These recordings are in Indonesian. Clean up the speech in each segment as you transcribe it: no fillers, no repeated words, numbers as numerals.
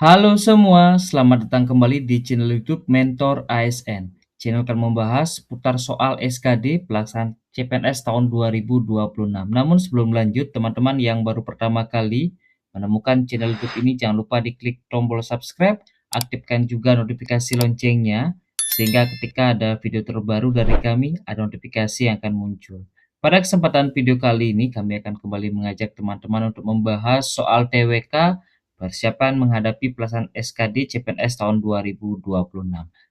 Halo semua, selamat datang kembali di channel YouTube Mentor ASN. Channel akan membahas seputar soal SKD pelaksanaan CPNS tahun 2026. Namun sebelum lanjut, teman-teman yang baru pertama kali menemukan channel YouTube ini, jangan lupa diklik tombol subscribe, aktifkan juga notifikasi loncengnya, sehingga ketika ada video terbaru dari kami, ada notifikasi yang akan muncul. Pada kesempatan video kali ini, kami akan kembali mengajak teman-teman untuk membahas soal TWK. Persiapan menghadapi pelaksanaan SKD CPNS tahun 2026.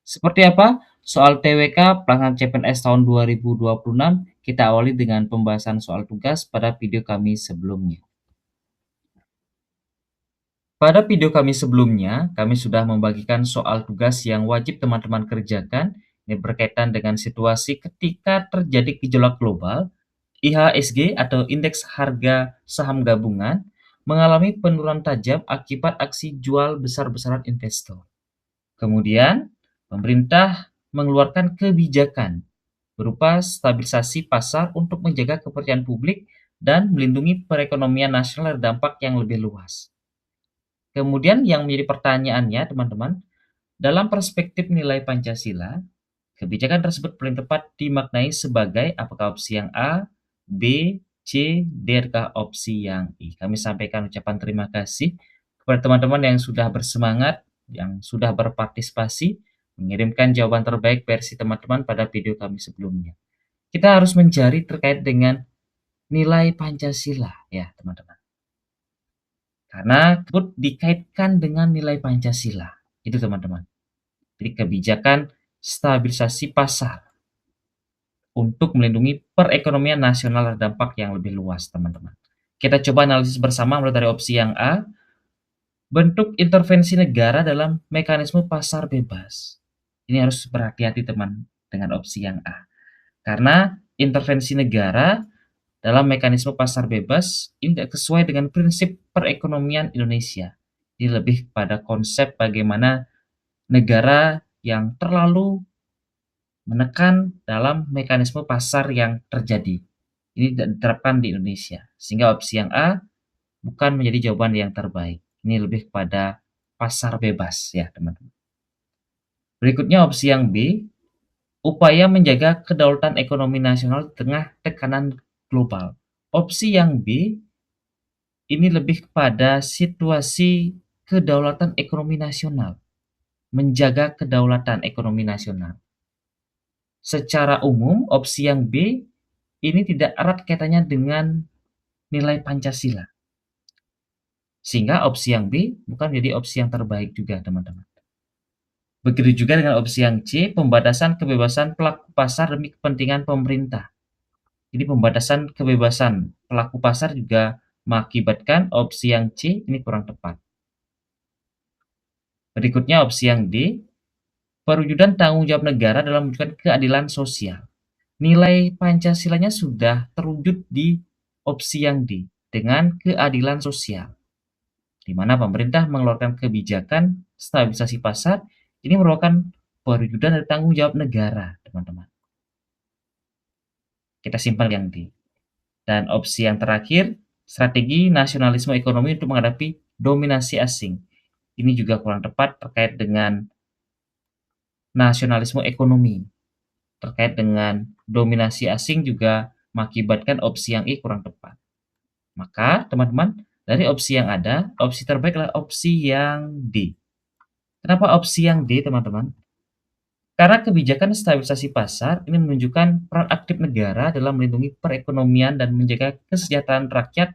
Seperti apa soal TWK pelaksanaan CPNS tahun 2026? Kita awali dengan pembahasan soal tugas pada video kami sebelumnya. Pada video kami sebelumnya, kami sudah membagikan soal tugas yang wajib teman-teman kerjakan. Ini berkaitan dengan situasi ketika terjadi gejolak global, IHSG atau Indeks Harga Saham Gabungan mengalami penurunan tajam akibat aksi jual besar-besaran investor. Kemudian, pemerintah mengeluarkan kebijakan berupa stabilisasi pasar untuk menjaga kepercayaan publik dan melindungi perekonomian nasional dari dampak yang lebih luas. Kemudian yang menjadi pertanyaannya, teman-teman, dalam perspektif nilai Pancasila, kebijakan tersebut paling tepat dimaknai sebagai apakah opsi yang A, B, C, D, atau opsi yang I. Kami sampaikan ucapan terima kasih kepada teman-teman yang sudah bersemangat, yang sudah berpartisipasi, mengirimkan jawaban terbaik versi teman-teman pada video kami sebelumnya. Kita harus mencari terkait dengan nilai Pancasila, ya teman-teman. Karena tersebut dikaitkan dengan nilai Pancasila. Itu teman-teman. Jadi kebijakan stabilisasi pasar untuk melindungi perekonomian nasional dari dampak yang lebih luas, teman-teman. Kita coba analisis bersama mulai dari opsi yang A, bentuk intervensi negara dalam mekanisme pasar bebas. Ini harus berhati-hati teman dengan opsi yang A. Karena intervensi negara dalam mekanisme pasar bebas ini tidak sesuai dengan prinsip perekonomian Indonesia. Ini lebih pada konsep bagaimana negara yang terlalu menekan dalam mekanisme pasar yang terjadi. Ini tidak diterapkan di Indonesia. Sehingga opsi yang A bukan menjadi jawaban yang terbaik. Ini lebih kepada pasar bebas ya teman-teman. Berikutnya opsi yang B, upaya menjaga kedaulatan ekonomi nasional di tengah tekanan global. Opsi yang B ini lebih kepada situasi kedaulatan ekonomi nasional, menjaga kedaulatan ekonomi nasional. Secara umum, opsi yang B ini tidak erat kaitannya dengan nilai Pancasila. Sehingga opsi yang B bukan menjadi opsi yang terbaik juga, teman-teman. Begitu juga dengan opsi yang C, pembatasan kebebasan pelaku pasar demi kepentingan pemerintah. Jadi pembatasan kebebasan pelaku pasar juga mengakibatkan opsi yang C ini kurang tepat. Berikutnya opsi yang D, perwujudan tanggung jawab negara dalam mewujudkan keadilan sosial. Nilai Pancasilanya sudah terwujud di opsi yang D, dengan keadilan sosial, di mana pemerintah mengeluarkan kebijakan stabilisasi pasar, ini merupakan perwujudan dari tanggung jawab negara, teman-teman. Kita simpan yang D. Dan opsi yang terakhir, strategi nasionalisme ekonomi untuk menghadapi dominasi asing. Ini juga kurang tepat terkait dengan nasionalisme ekonomi. Terkait dengan dominasi asing juga mengakibatkan opsi yang I kurang tepat. Maka, teman-teman, dari opsi yang ada, opsi terbaik adalah opsi yang D. Kenapa opsi yang D, teman-teman? Karena kebijakan stabilisasi pasar ini menunjukkan peran aktif negara dalam melindungi perekonomian dan menjaga kesejahteraan rakyat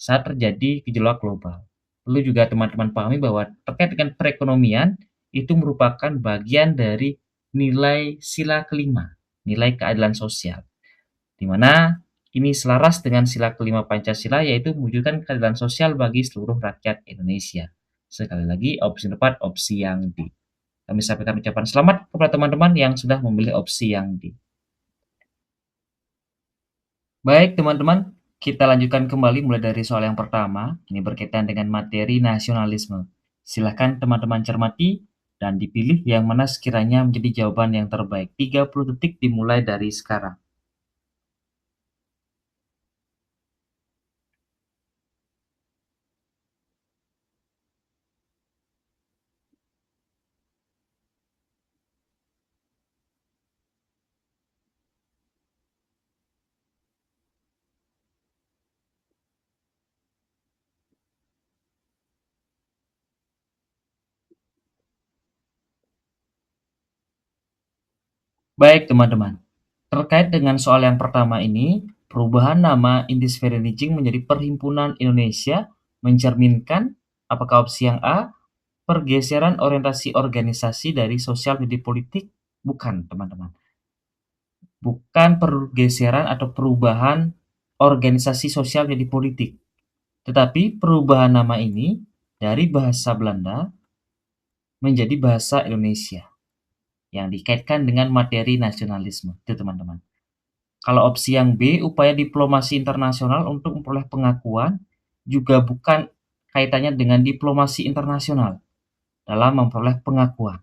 saat terjadi gejolak global. Perlu juga teman-teman pahami bahwa terkait dengan perekonomian itu merupakan bagian dari nilai sila kelima, nilai keadilan sosial, di mana ini selaras dengan sila kelima Pancasila, yaitu mewujudkan keadilan sosial bagi seluruh rakyat Indonesia. Sekali lagi, opsi tepat opsi yang D. Kami sampaikan ucapan selamat kepada teman-teman yang sudah memilih opsi yang D. Baik teman-teman, kita lanjutkan kembali mulai dari soal yang pertama. Ini berkaitan dengan materi nasionalisme. Silakan teman-teman cermati dan dipilih yang mana sekiranya menjadi jawaban yang terbaik. 30 detik dimulai dari sekarang. Baik teman-teman, terkait dengan soal yang pertama ini, perubahan nama Indisferinicing menjadi Perhimpunan Indonesia mencerminkan apakah opsi yang A, pergeseran orientasi organisasi dari sosial menjadi politik? Bukan, teman-teman. Bukan pergeseran atau perubahan organisasi sosial menjadi politik, tetapi perubahan nama ini dari bahasa Belanda menjadi bahasa Indonesia yang dikaitkan dengan materi nasionalisme, itu teman-teman. Kalau opsi yang B, upaya diplomasi internasional untuk memperoleh pengakuan, juga bukan kaitannya dengan diplomasi internasional dalam memperoleh pengakuan.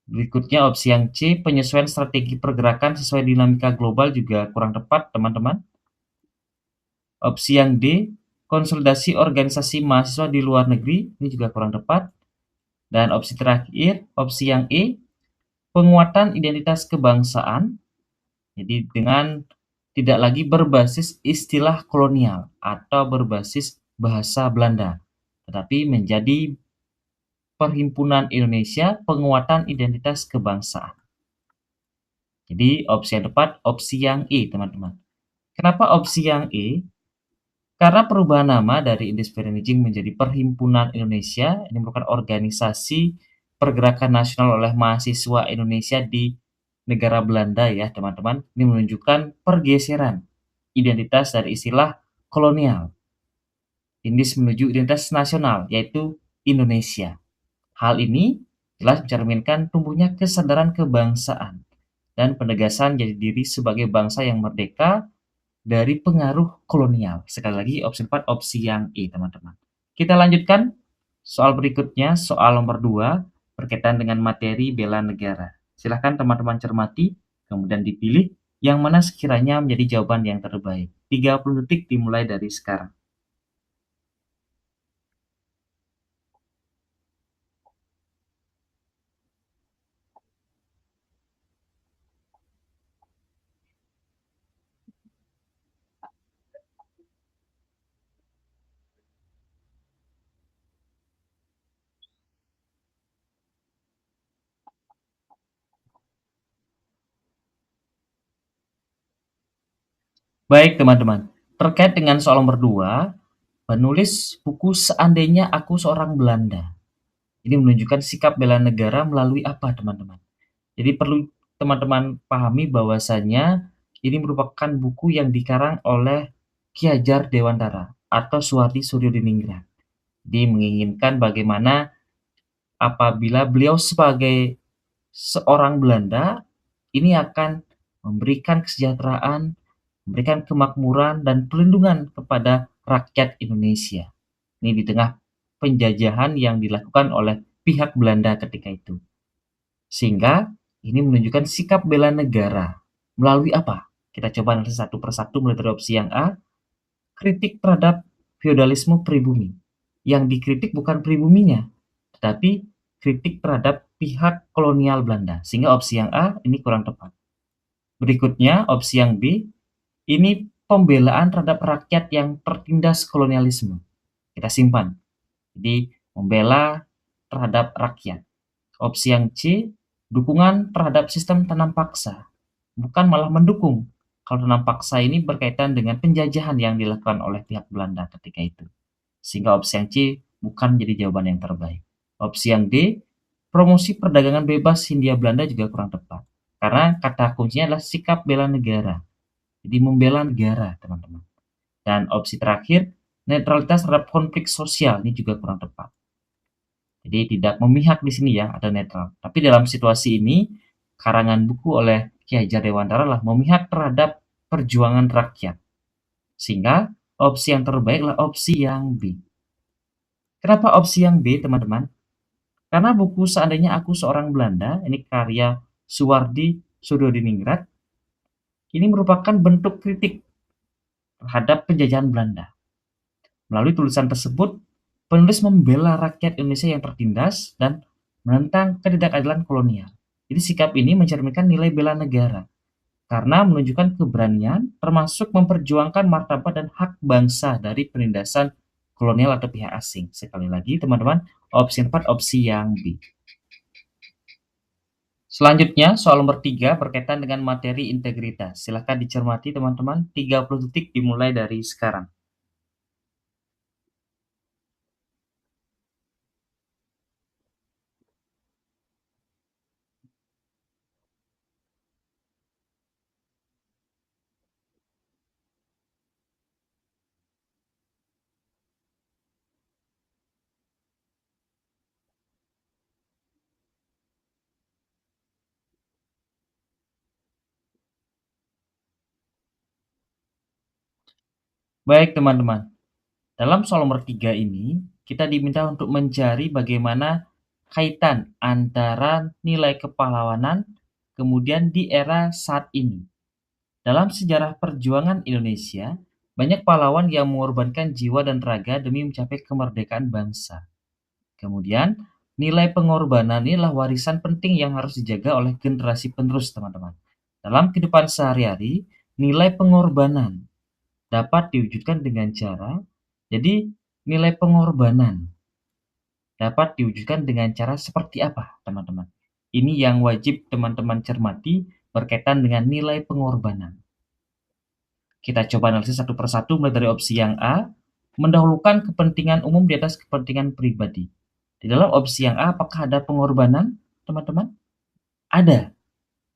Berikutnya opsi yang C, penyesuaian strategi pergerakan sesuai dinamika global, juga kurang tepat, teman-teman. Opsi yang D, konsolidasi organisasi mahasiswa di luar negeri, ini juga kurang tepat. Dan opsi terakhir, opsi yang E, penguatan identitas kebangsaan, jadi dengan tidak lagi berbasis istilah kolonial atau berbasis bahasa Belanda, tetapi menjadi Perhimpunan Indonesia Penguatan Identitas Kebangsaan. Jadi opsi yang tepat opsi yang E, teman-teman. Kenapa opsi yang E? Karena perubahan nama dari Indisferinicing menjadi Perhimpunan Indonesia, ini merupakan organisasi pergerakan nasional oleh mahasiswa Indonesia di negara Belanda ya, teman-teman. Ini menunjukkan pergeseran identitas dari istilah kolonial, Indis menuju identitas nasional, yaitu Indonesia. Hal ini jelas mencerminkan tumbuhnya kesadaran kebangsaan dan penegasan jati diri sebagai bangsa yang merdeka dari pengaruh kolonial. Sekali lagi opsi 4 opsi yang E, teman-teman. Kita lanjutkan soal berikutnya, soal nomor 2 berkaitan dengan materi bela negara. Silahkan teman-teman cermati, kemudian dipilih yang mana sekiranya menjadi jawaban yang terbaik. 30 detik dimulai dari sekarang. Baik teman-teman, terkait dengan soal nomor 2, penulis buku Seandainya Aku Seorang Belanda. Ini menunjukkan sikap bela negara melalui apa teman-teman? Jadi perlu teman-teman pahami bahwasanya ini merupakan buku yang dikarang oleh Ki Hajar Dewantara atau Suhardi Suryodiningrat. Dia menginginkan bagaimana apabila beliau sebagai seorang Belanda ini akan memberikan kesejahteraan, memberikan kemakmuran dan pelindungan kepada rakyat Indonesia. Ini di tengah penjajahan yang dilakukan oleh pihak Belanda ketika itu. Sehingga ini menunjukkan sikap bela negara. Melalui apa? Kita coba nanti satu persatu mulai dari opsi yang A, kritik terhadap feodalisme pribumi. Yang dikritik bukan pribuminya, tetapi kritik terhadap pihak kolonial Belanda. Sehingga opsi yang A ini kurang tepat. Berikutnya, opsi yang B, ini pembelaan terhadap rakyat yang tertindas kolonialisme. Kita simpan. Jadi, membela terhadap rakyat. Opsi yang C, dukungan terhadap sistem tanam paksa, bukan malah mendukung. Kalau tanam paksa ini berkaitan dengan penjajahan yang dilakukan oleh pihak Belanda ketika itu. Sehingga opsi yang C bukan menjadi jawaban yang terbaik. Opsi yang D, promosi perdagangan bebas Hindia Belanda juga kurang tepat. Karena kata kuncinya adalah sikap bela negara. Jadi membela negara, teman-teman. Dan opsi terakhir, netralitas terhadap konflik sosial ini juga kurang tepat. Jadi tidak memihak di sini ya, ada netral. Tapi dalam situasi ini, karangan buku oleh Ki Hajar Dewantara lah memihak terhadap perjuangan rakyat. Sehingga opsi yang terbaik adalah opsi yang B. Kenapa opsi yang B, teman-teman? Karena buku Seandainya Aku Seorang Belanda, ini karya Suwardi Suryodiningrat, ini merupakan bentuk kritik terhadap penjajahan Belanda. Melalui tulisan tersebut, penulis membela rakyat Indonesia yang tertindas dan menentang ketidakadilan kolonial. Jadi sikap ini mencerminkan nilai bela negara karena menunjukkan keberanian termasuk memperjuangkan martabat dan hak bangsa dari penindasan kolonial atau pihak asing. Sekali lagi teman-teman, opsi 4 opsi yang B. Selanjutnya, soal nomor 3 berkaitan dengan materi integritas. Silahkan dicermati teman-teman, 30 detik dimulai dari sekarang. Baik teman-teman, dalam soal nomor 3 ini, kita diminta untuk mencari bagaimana kaitan antara nilai kepahlawanan kemudian di era saat ini. Dalam sejarah perjuangan Indonesia, banyak pahlawan yang mengorbankan jiwa dan raga demi mencapai kemerdekaan bangsa. Kemudian, nilai pengorbanan inilah warisan penting yang harus dijaga oleh generasi penerus, teman-teman. Dalam kehidupan sehari-hari, nilai pengorbanan dapat diwujudkan dengan cara, jadi nilai pengorbanan dapat diwujudkan dengan cara seperti apa, teman-teman? Ini yang wajib teman-teman cermati berkaitan dengan nilai pengorbanan. Kita coba analisis satu persatu mulai dari opsi yang A, mendahulukan kepentingan umum di atas kepentingan pribadi. Di dalam opsi yang A, apakah ada pengorbanan, teman-teman? Ada.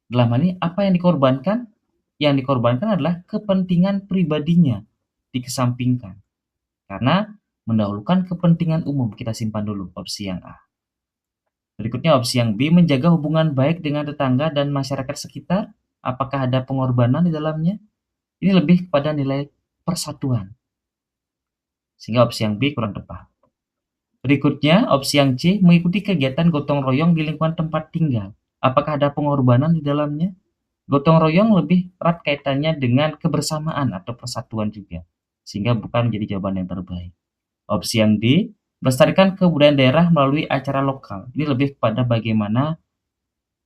Dalam hal ini, apa yang dikorbankan? Yang dikorbankan adalah kepentingan pribadinya dikesampingkan. Karena mendahulukan kepentingan umum. Kita simpan dulu opsi yang A. Berikutnya opsi yang B, menjaga hubungan baik dengan tetangga dan masyarakat sekitar. Apakah ada pengorbanan di dalamnya? Ini lebih kepada nilai persatuan. Sehingga opsi yang B kurang tepat. Berikutnya, opsi yang C, mengikuti kegiatan gotong royong di lingkungan tempat tinggal. Apakah ada pengorbanan di dalamnya? Gotong royong lebih erat kaitannya dengan kebersamaan atau persatuan juga, sehingga bukan menjadi jawaban yang terbaik. Opsi yang D, melestarikan kebudayaan daerah melalui acara lokal. Ini lebih kepada bagaimana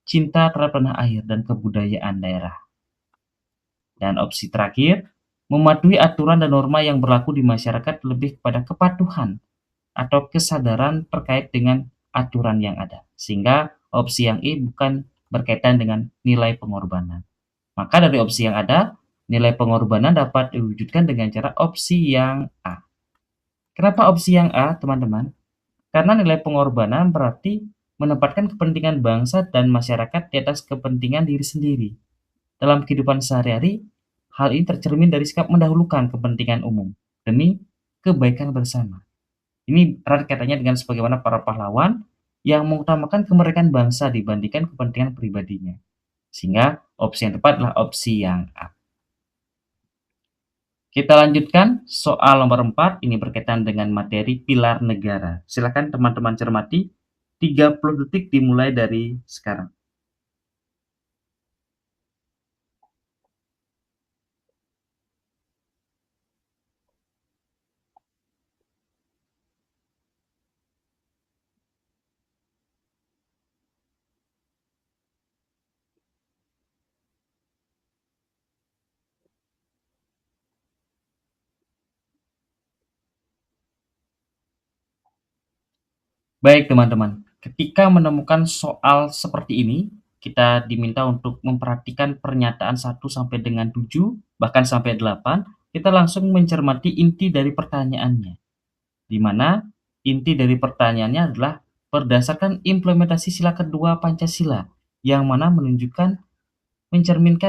cinta terhadap tanah air dan kebudayaan daerah. Dan opsi terakhir, mematuhi aturan dan norma yang berlaku di masyarakat lebih kepada kepatuhan atau kesadaran terkait dengan aturan yang ada. Sehingga opsi yang E bukan berkaitan dengan nilai pengorbanan. Maka dari opsi yang ada, nilai pengorbanan dapat diwujudkan dengan cara opsi yang A. Kenapa opsi yang A, teman-teman? Karena nilai pengorbanan berarti menempatkan kepentingan bangsa dan masyarakat di atas kepentingan diri sendiri. Dalam kehidupan sehari-hari, hal ini tercermin dari sikap mendahulukan kepentingan umum demi kebaikan bersama. Ini erat kaitannya dengan sebagaimana para pahlawan yang mengutamakan kemerdekaan bangsa dibandingkan kepentingan pribadinya. Sehingga opsi yang tepat adalah opsi yang A. Kita lanjutkan soal nomor 4, ini berkaitan dengan materi pilar negara. Silakan teman-teman cermati, 30 detik dimulai dari sekarang. Baik teman-teman, ketika menemukan soal seperti ini, kita diminta untuk memperhatikan pernyataan 1 sampai dengan 7, bahkan sampai 8, kita langsung mencermati inti dari pertanyaannya. Di mana inti dari pertanyaannya adalah berdasarkan implementasi sila kedua Pancasila, yang mana mencerminkan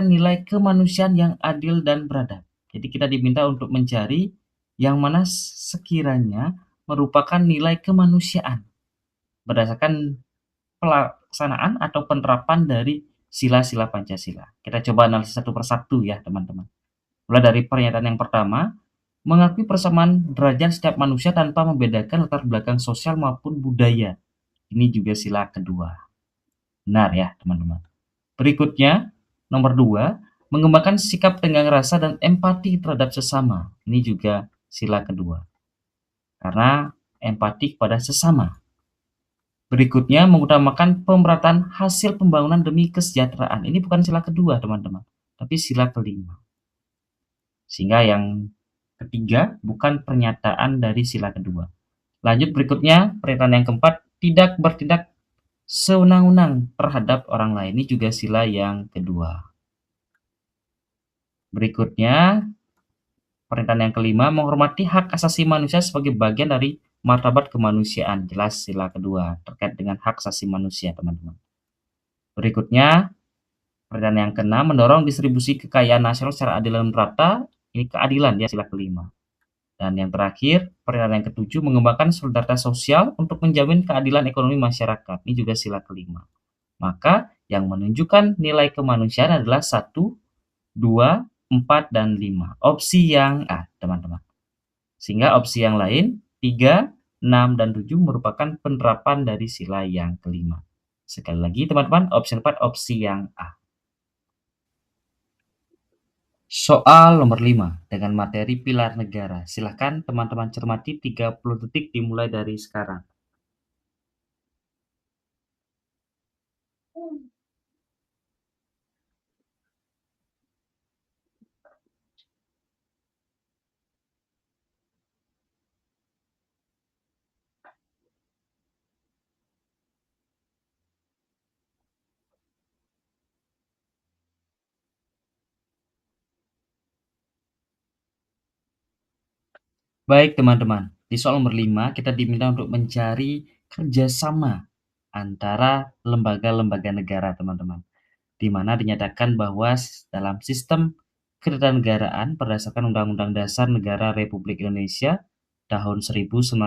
nilai kemanusiaan yang adil dan beradab. Jadi kita diminta untuk mencari yang mana sekiranya merupakan nilai kemanusiaan berdasarkan pelaksanaan atau penerapan dari sila-sila Pancasila. Kita coba analisis satu persatu ya teman-teman. Mulai dari pernyataan yang pertama, mengakui persamaan derajat setiap manusia tanpa membedakan latar belakang sosial maupun budaya. Ini juga sila kedua. Benar ya teman-teman. Berikutnya, nomor 2, mengembangkan sikap tenggang rasa dan empati terhadap sesama. Ini juga sila kedua. Karena empati kepada sesama. Berikutnya, mengutamakan pemerataan hasil pembangunan demi kesejahteraan. Ini bukan sila kedua, teman-teman, tapi sila kelima. Sehingga yang ketiga bukan pernyataan dari sila kedua. Lanjut berikutnya, pernyataan yang keempat, tidak bertindak sewenang-wenang terhadap orang lain. Ini juga sila yang kedua. Berikutnya, pernyataan yang kelima, menghormati hak asasi manusia sebagai bagian dari martabat kemanusiaan. Jelas sila kedua terkait dengan hak asasi manusia, teman-teman. Berikutnya, pernyataan yang keenam, mendorong distribusi kekayaan nasional secara adil dan merata. Ini keadilan ya, sila kelima. Dan yang terakhir, pernyataan yang ketujuh, mengembangkan solidaritas sosial untuk menjamin keadilan ekonomi masyarakat. Ini juga sila kelima. Maka yang menunjukkan nilai kemanusiaan adalah 1, 2, 4, dan 5. Opsi yang A, teman-teman. Sehingga opsi yang lain, 3, 6, dan 7 merupakan penerapan dari sila yang kelima. Sekali lagi teman-teman, opsi 4, opsi yang A. Soal nomor 5 dengan materi pilar negara. Silahkan teman-teman cermati 30 detik dimulai dari sekarang. Baik teman-teman, di soal nomor 5 kita diminta untuk mencari kerjasama antara lembaga-lembaga negara teman-teman. Di mana dinyatakan bahwa dalam sistem ketatanegaraan berdasarkan Undang-Undang Dasar Negara Republik Indonesia tahun 1945,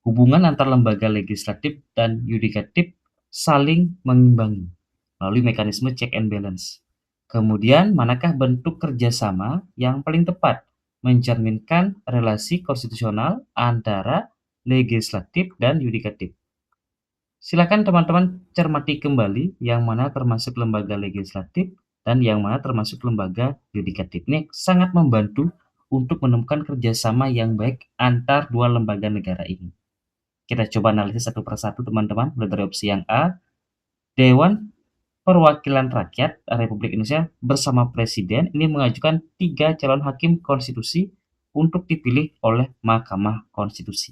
hubungan antar lembaga legislatif dan yudikatif saling mengimbangi melalui mekanisme check and balance. Kemudian, manakah bentuk kerjasama yang paling tepat mencerminkan relasi konstitusional antara legislatif dan yudikatif? Silakan teman-teman cermati kembali yang mana termasuk lembaga legislatif dan yang mana termasuk lembaga yudikatif. Ini sangat membantu untuk menemukan kerjasama yang baik antar dua lembaga negara ini. Kita coba analisis satu persatu teman-teman, mulai dari opsi yang A, Dewan Perwakilan Rakyat Republik Indonesia bersama Presiden ini mengajukan 3 calon hakim konstitusi untuk dipilih oleh Mahkamah Konstitusi.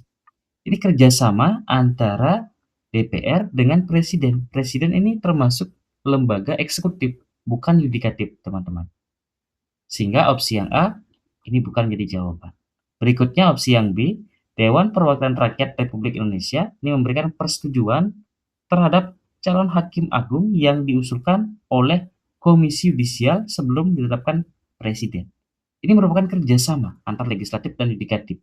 Ini kerjasama antara DPR dengan Presiden. Presiden ini termasuk lembaga eksekutif, bukan yudikatif, teman-teman. Sehingga opsi yang A ini bukan jadi jawaban. Berikutnya opsi yang B, Dewan Perwakilan Rakyat Republik Indonesia ini memberikan persetujuan terhadap calon hakim agung yang diusulkan oleh Komisi Yudisial sebelum ditetapkan Presiden. Ini merupakan kerjasama antar legislatif dan yudikatif,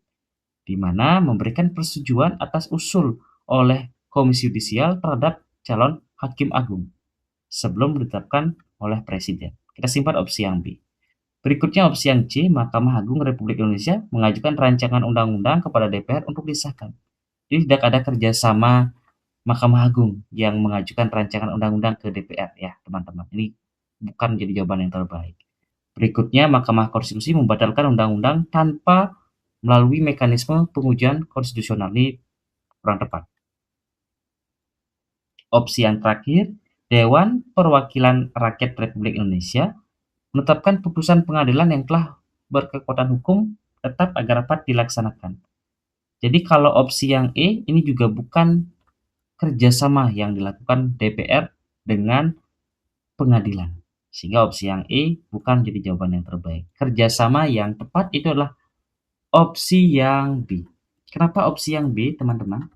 di mana memberikan persetujuan atas usul oleh Komisi Yudisial terhadap calon hakim agung sebelum ditetapkan oleh Presiden. Kita simpan opsi yang B. Berikutnya opsi yang C, Mahkamah Agung Republik Indonesia mengajukan rancangan undang-undang kepada DPR untuk disahkan. Jadi tidak ada kerjasama Mahkamah Agung yang mengajukan rancangan undang-undang ke DPR ya teman-teman. Ini bukan menjadi jawaban yang terbaik. Berikutnya, Mahkamah Konstitusi membatalkan undang-undang tanpa melalui mekanisme pengujian konstitusional. Ini kurang tepat. Opsi yang terakhir, Dewan Perwakilan Rakyat Republik Indonesia menetapkan putusan pengadilan yang telah berkekuatan hukum tetap agar dapat dilaksanakan. Jadi kalau opsi yang E ini juga bukan kerjasama yang dilakukan DPR dengan pengadilan. Sehingga opsi yang E bukan jadi jawaban yang terbaik. Kerjasama yang tepat itu adalah opsi yang B. Kenapa opsi yang B, teman-teman?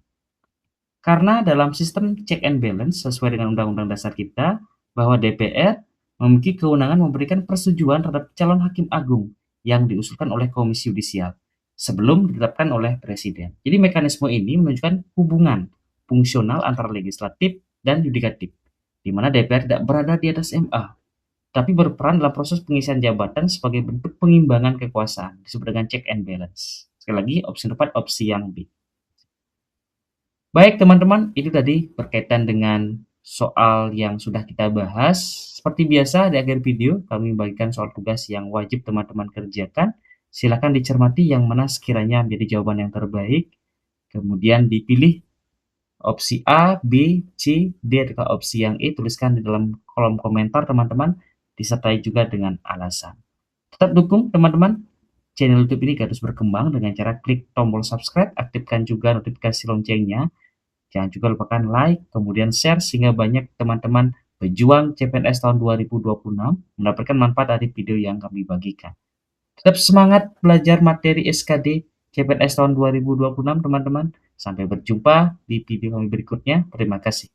Karena dalam sistem check and balance sesuai dengan Undang-Undang Dasar kita, bahwa DPR memiliki kewenangan memberikan persetujuan terhadap calon hakim agung yang diusulkan oleh Komisi Yudisial sebelum ditetapkan oleh Presiden. Jadi mekanisme ini menunjukkan hubungan fungsional antara legislatif dan yudikatif, di mana DPR tidak berada di atas MA, tapi berperan dalam proses pengisian jabatan sebagai bentuk pengimbangan kekuasaan, disebut dengan check and balance. Sekali lagi, opsi tepat opsi yang B. Baik teman-teman, itu tadi berkaitan dengan soal yang sudah kita bahas. Seperti biasa di akhir video kami bagikan soal tugas yang wajib teman-teman kerjakan. Silakan dicermati yang mana sekiranya menjadi jawaban yang terbaik. Kemudian dipilih opsi A, B, C, D atau opsi yang E. Tuliskan di dalam kolom komentar teman-teman, disertai juga dengan alasan. Tetap dukung teman-teman channel YouTube ini terus berkembang dengan cara klik tombol subscribe, aktifkan juga notifikasi loncengnya. Jangan juga lupakan like, kemudian share sehingga banyak teman-teman pejuang CPNS tahun 2026 mendapatkan manfaat dari video yang kami bagikan. Tetap semangat belajar materi SKD CPNS tahun 2026 teman-teman. Sampai berjumpa di video kami berikutnya. Terima kasih.